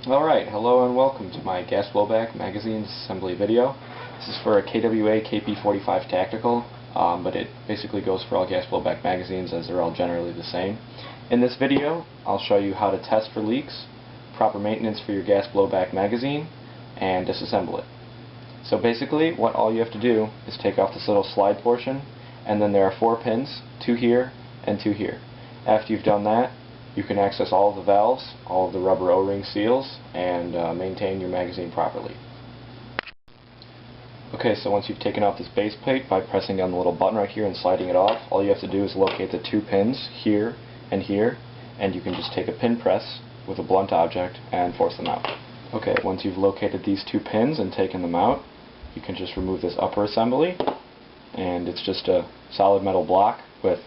Alright, hello and welcome to my gas blowback magazine disassembly video. This is for a KP45 tactical, but it basically goes for all gas blowback magazines as they're all generally the same. In this video, I'll show you how to test for leaks, proper maintenance for your gas blowback magazine, and disassemble it. So basically, what all you have to do is take off this little slide portion, and then there are 4 pins, 2 here and 2 here. After you've done that, you can access all of the valves, all of the rubber O-ring seals, and maintain your magazine properly. Okay, so once you've taken off this base plate by pressing down the little button right here and sliding it off, all you have to do is locate the 2 pins here, and you can just take a pin press with a blunt object and force them out. Okay, once you've located these 2 pins and taken them out, you can just remove this upper assembly, and it's just a solid metal block with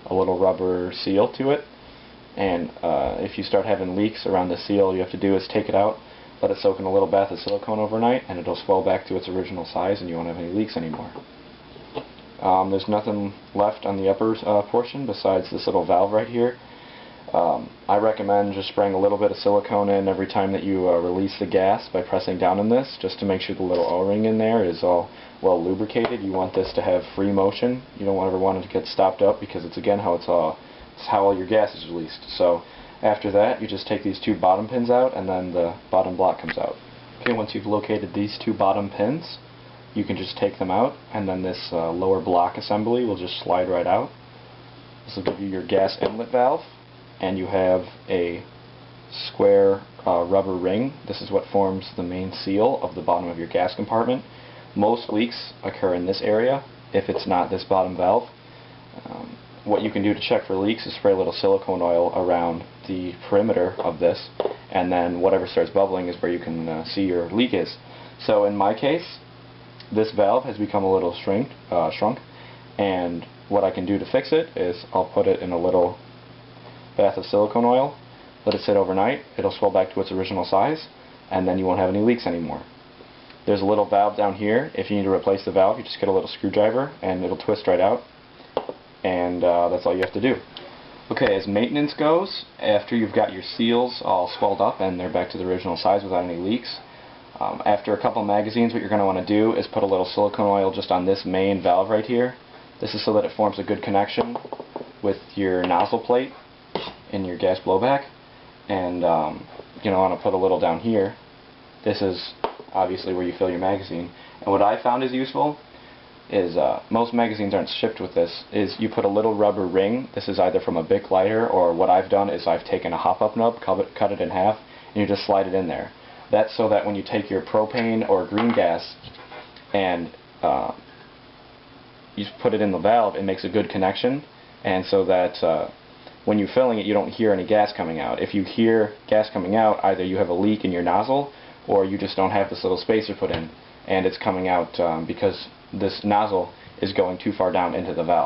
a little rubber seal to it. And if you start having leaks around the seal, all you have to do is take it out, let it soak in a little bath of silicone overnight, and it'll swell back to its original size and you won't have any leaks anymore. There's nothing left on the upper portion besides this little valve right here. I recommend just spraying a little bit of silicone in every time that you release the gas by pressing down on this, just to make sure the little O-ring in there is all well lubricated. You want this to have free motion. You don't ever want it to get stopped up, because it's again how how all your gas is released. So after that, you just take these 2 bottom pins out, and then the bottom block comes out. Okay, once you've located these 2 bottom pins, you can just take them out, and then this lower block assembly will just slide right out. This will give you your gas inlet valve, and you have a square rubber ring. This is what forms the main seal of the bottom of your gas compartment. Most leaks occur in this area if it's not this bottom valve. What you can do to check for leaks is spray a little silicone oil around the perimeter of this, and then whatever starts bubbling is where you can see your leak is. So in my case, this valve has become a little shrunk, and what I can do to fix it is I'll put it in a little bath of silicone oil, let it sit overnight, it'll swell back to its original size, and then you won't have any leaks anymore. There's a little valve down here. If you need to replace the valve, you just get a little screwdriver and it'll twist right out, and that's all you have to do. Okay, as maintenance goes, after you've got your seals all swelled up and they're back to the original size without any leaks, after a couple magazines, what you're going to want to do is put a little silicone oil just on this main valve right here. This is so that it forms a good connection with your nozzle plate in your gas blowback, and you're going to want to put a little down here. This is obviously where you fill your magazine, and what I found is useful is, most magazines aren't shipped with this, is you put a little rubber ring. This is either from a Bic lighter, or what I've done is I've taken a hop-up nub, cut it in half, and you just slide it in there. That's so that when you take your propane or green gas and you put it in the valve, it makes a good connection, and so that when you're filling it, you don't hear any gas coming out. If you hear gas coming out, either you have a leak in your nozzle, or you just don't have this little spacer put in, and it's coming out because this nozzle is going too far down into the valve.